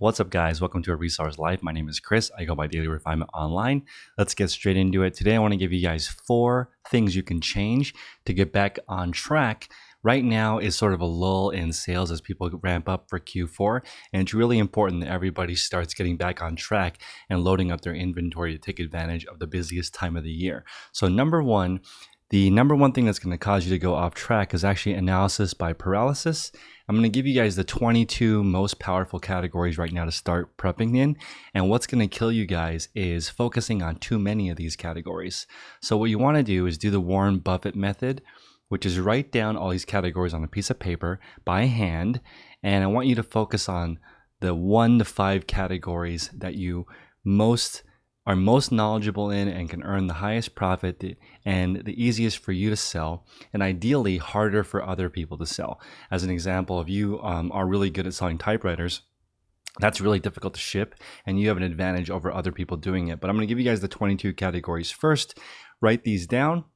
What's up, guys? Welcome to A Reseller's Life. My name is Chris. I go by Daily Refinement Online. Let's get straight into it. Today, I want to give you guys 4 things you can change to get back on track. Right now is sort of a lull in sales as people ramp up for Q4, and it's really important that everybody starts getting back on track and loading up their inventory to take advantage of the busiest time of the year. So the number one thing that's going to cause you to go off track is actually analysis by paralysis. I'm going to give you guys the 22 most powerful categories right now to start prepping in. And what's going to kill you guys is focusing on too many of these categories. So what you want to do is do the Warren Buffett method, which is write down all these categories on a piece of paper by hand. And I want you to focus on the 1 to 5 categories that you are most knowledgeable in and can earn the highest profit and the easiest for you to sell, and ideally harder for other people to sell. As an example, if you are really good at selling typewriters, that's really difficult to ship and you have an advantage over other people doing it. But I'm going to give you guys the 22 categories first. Write these down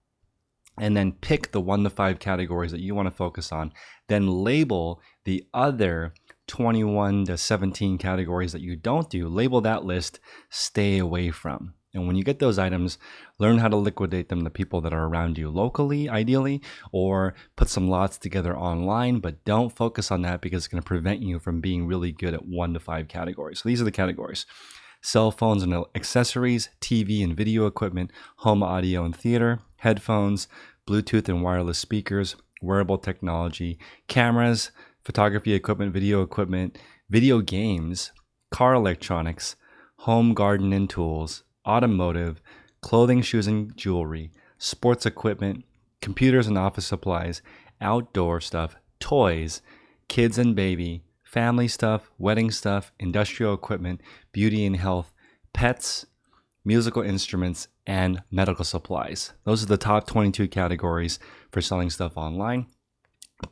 and then pick the 1 to 5 categories that you want to focus on. Then label the other 21 to 17 categories that you don't do. Label that list, stay away from. And when you get those items, learn how to liquidate them to people that are around you locally, ideally, or put some lots together online, but don't focus on that because it's going to prevent you from being really good at 1 to 5 categories. So these are the categories: cell phones and accessories, TV and video equipment, home audio and theater, headphones, Bluetooth and wireless speakers, wearable technology, cameras, photography equipment, video games, car electronics, home garden and tools, automotive, clothing, shoes and jewelry, sports equipment, computers and office supplies, outdoor stuff, toys, kids and baby, family stuff, wedding stuff, industrial equipment, beauty and health, pets, musical instruments, and medical supplies. Those are the top 22 categories for selling stuff online.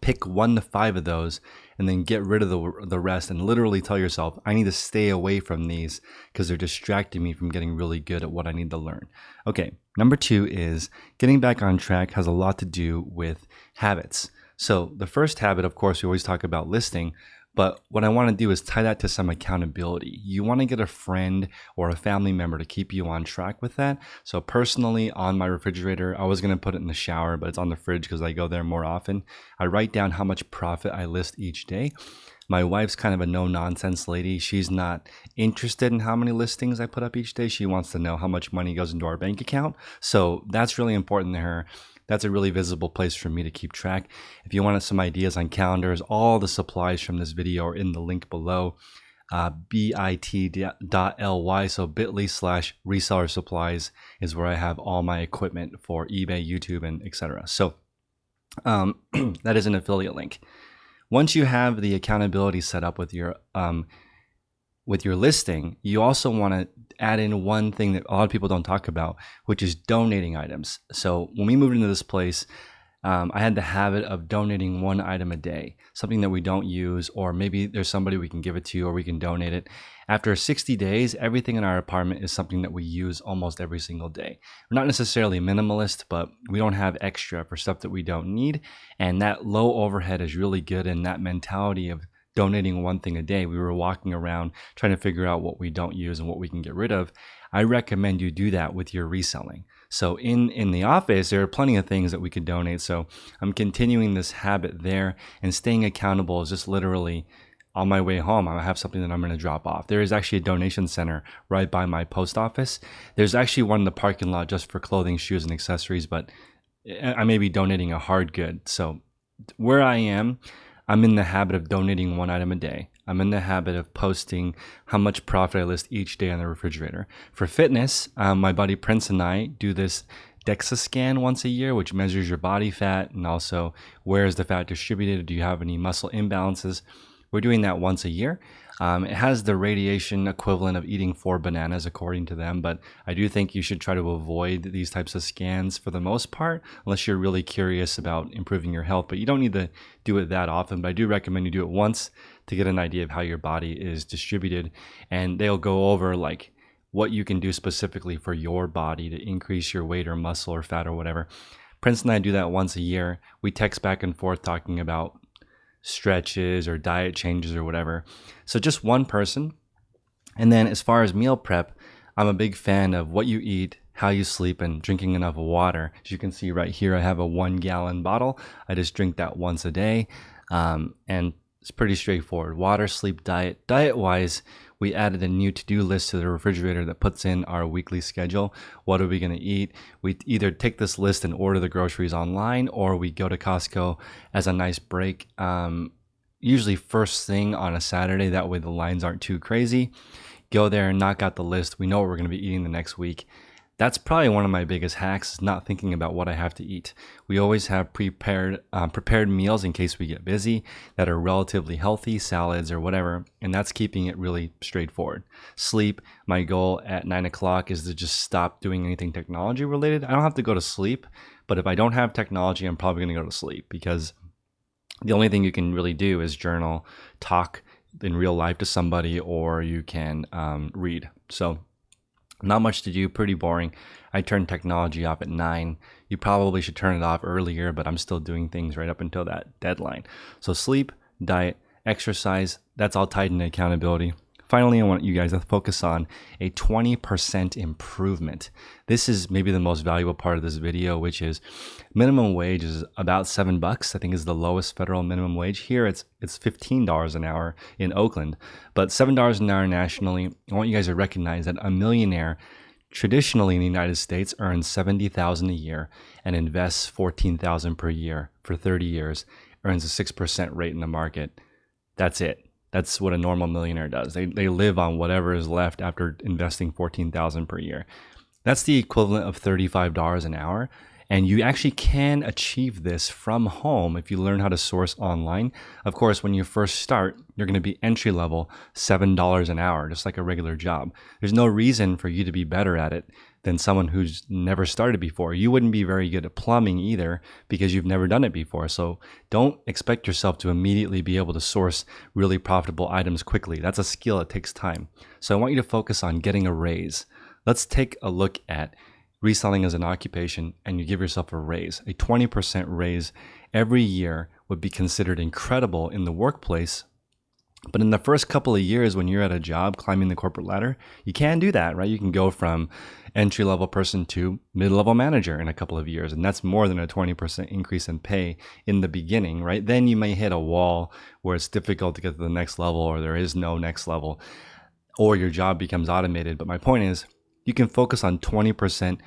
Pick 1 to 5 of those and then get rid of the rest, and literally tell yourself, I need to stay away from these because they're distracting me from getting really good at what I need to learn. Okay, number 2 is getting back on track has a lot to do with habits. So the first habit, of course, we always talk about listing, but what I want to do is tie that to some accountability. You want to get a friend or a family member to keep you on track with that. So personally, on my refrigerator, I was going to put it in the shower, but it's on the fridge because I go there more often. I write down how much profit I list each day. My wife's kind of a no-nonsense lady. She's not interested in how many listings I put up each day. She wants to know how much money goes into our bank account. So that's really important to her. That's a really visible place for me to keep track. If you wanted some ideas on calendars, all the supplies from this video are in the link below, bit.ly. So bit.ly/reseller supplies is where I have all my equipment for eBay, YouTube, and etc. So that is an affiliate link. Once you have the accountability set up with your listing, you also want to add in one thing that a lot of people don't talk about, which is donating items. So when we moved into this place, I had the habit of donating 1 item a day, something that we don't use, or maybe there's somebody we can give it to or we can donate it. After 60 days, everything in our apartment is something that we use almost every single day. We're not necessarily minimalist, but we don't have extra for stuff that we don't need. And that low overhead is really good, and that mentality of donating 1 thing a day, we were walking around trying to figure out what we don't use and what we can get rid of. I recommend you do that with your reselling. So in the office, there are plenty of things that we could donate. So I'm continuing this habit there, and staying accountable is just literally on my way home, I have something that I'm going to drop off. There is actually a donation center right by my post office. There's actually one in the parking lot just for clothing, shoes, and accessories, but I may be donating a hard good. So where I am, I'm in the habit of donating 1 item a day. I'm in the habit of posting how much profit I list each day on the refrigerator. For fitness, my buddy Prince and I do this DEXA scan once a year, which measures your body fat and also where is the fat distributed. Do you have any muscle imbalances? We're doing that once a year. It has the radiation equivalent of eating 4 bananas according to them, but I do think you should try to avoid these types of scans for the most part, unless you're really curious about improving your health. But you don't need to do it that often, but I do recommend you do it once to get an idea of how your body is distributed. And they'll go over like what you can do specifically for your body to increase your weight or muscle or fat or whatever. Prince and I do that once a year. We text back and forth talking about stretches or diet changes or whatever. So just one person And then as far as meal prep, I'm a big fan of what you eat, how you sleep, and drinking enough water. As you can see right here, I have a 1 gallon bottle. I just drink that once a day. And it's pretty straightforward. Water, sleep, diet. Diet-wise, we added a new to-do list to the refrigerator that puts in our weekly schedule. What are we going to eat? We either take this list and order the groceries online, or we go to Costco as a nice break. Usually first thing on a Saturday. That way the lines aren't too crazy. Go there and knock out the list. We know what we're going to be eating the next week. That's probably one of my biggest hacks, is not thinking about what I have to eat. We always have prepared meals in case we get busy that are relatively healthy, salads or whatever, and that's keeping it really straightforward. Sleep, my goal at 9 o'clock is to just stop doing anything technology related. I don't have to go to sleep, but if I don't have technology, I'm probably going to go to sleep, because the only thing you can really do is journal, talk in real life to somebody, or you can read. So not much to do, pretty boring. I turn technology off at 9. You probably should turn it off earlier, but I'm still doing things right up until that deadline. So sleep, diet, exercise, that's all tied into accountability. Finally, I want you guys to focus on a 20% improvement. This is maybe the most valuable part of this video, which is minimum wage is about $7. I think is the lowest federal minimum wage. Here it's $15 an hour in Oakland, but $7 an hour nationally. I want you guys to recognize that a millionaire traditionally in the United States earns $70,000 a year and invests $14,000 per year for 30 years, earns a 6% rate in the market. That's it. That's what a normal millionaire does. They live on whatever is left after investing $14,000 per year. That's the equivalent of $35 an hour. And you actually can achieve this from home if you learn how to source online. Of course, when you first start, you're going to be entry level, $7 an hour, just like a regular job. There's no reason for you to be better at it than someone who's never started before. You wouldn't be very good at plumbing either, because you've never done it before. So don't expect yourself to immediately be able to source really profitable items quickly. That's a skill. It takes time. So I want you to focus on getting a raise. Let's take a look at reselling as an occupation, and you give yourself a raise. A 20% raise every year would be considered incredible in the workplace. But in the first couple of years when you're at a job climbing the corporate ladder, you can do that, right? You can go from entry-level person to mid-level manager in a couple of years. And that's more than a 20% increase in pay in the beginning, right? Then you may hit a wall where it's difficult to get to the next level, or there is no next level, or your job becomes automated. But my point is, you can focus on 20%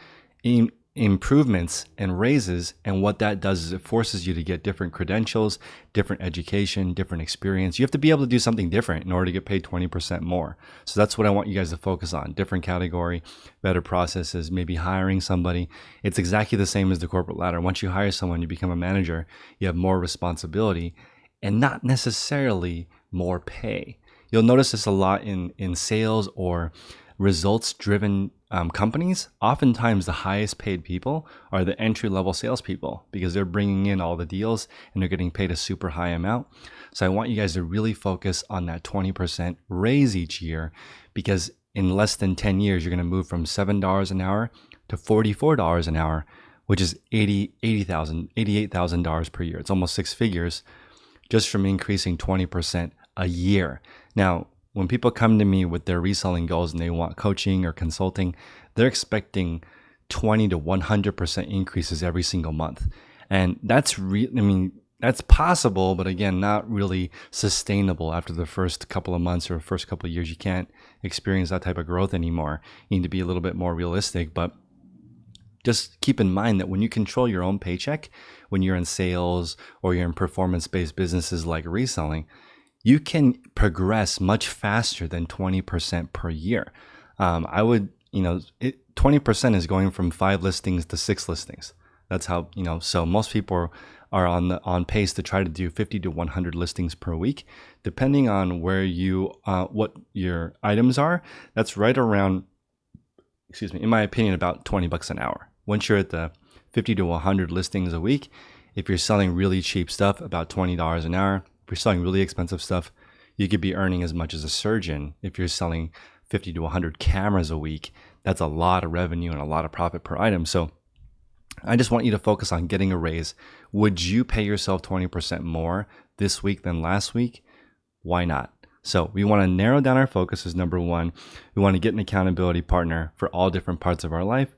improvements and raises, and what that does is it forces you to get different credentials, different education, different experience. You have to be able to do something different in order to get paid 20% more. So that's what I want you guys to focus on. Different category, better processes, maybe hiring somebody. It's exactly the same as the corporate ladder. Once you hire someone, you become a manager, you have more responsibility and not necessarily more pay. You'll notice this a lot in sales or results-driven companies. Oftentimes the highest paid people are the entry-level salespeople, because they're bringing in all the deals and they're getting paid a super high amount. So I want you guys to really focus on that 20% raise each year, because in less than 10 years, you're going to move from $7 an hour to $44 an hour, which is $88,000 per year. It's almost six figures just from increasing 20% a year. Now, when people come to me with their reselling goals and they want coaching or consulting, they're expecting 20 to 100% increases every single month. And that's that's possible, but again, not really sustainable after the first couple of months or first couple of years. You can't experience that type of growth anymore. You need to be a little bit more realistic, but just keep in mind that when you control your own paycheck, when you're in sales or you're in performance-based businesses like reselling, you can progress much faster than 20% per year. 20% is going from 5 listings to 6 listings. That's how, so most people are on pace to try to do 50 to 100 listings per week, depending on where what your items are. That's right around, in my opinion, about $20 an hour. Once you're at the 50 to 100 listings a week, if you're selling really cheap stuff, about $20 an hour. If you're selling really expensive stuff, you could be earning as much as a surgeon. If you're selling 50 to 100 cameras a week, that's a lot of revenue and a lot of profit per item. So I just want you to focus on getting a raise. Would you pay yourself 20% more this week than last week? Why not? So we want to narrow down our focus as number one. We want to get an accountability partner for all different parts of our life.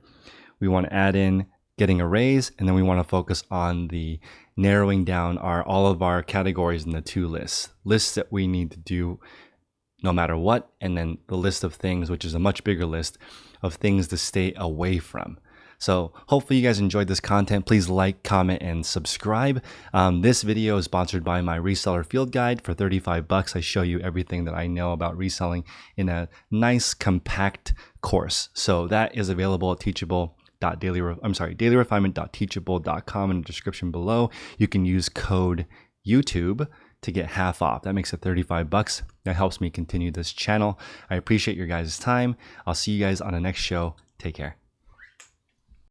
We want to add in getting a raise, and then we want to focus on the narrowing down all of our categories in the two lists that we need to do no matter what, and then the list of things, which is a much bigger list of things to stay away from. So hopefully you guys enjoyed this content. Please like, comment, and subscribe. This video is sponsored by my reseller field guide for $35. I show you everything that I know about reselling in a nice compact course. So that is available at dailyrefinement.teachable.com in the description below. You can use code YouTube to get half off. That makes it $35. That helps me continue this channel. I appreciate your guys' time. I'll see you guys on the next show. Take care.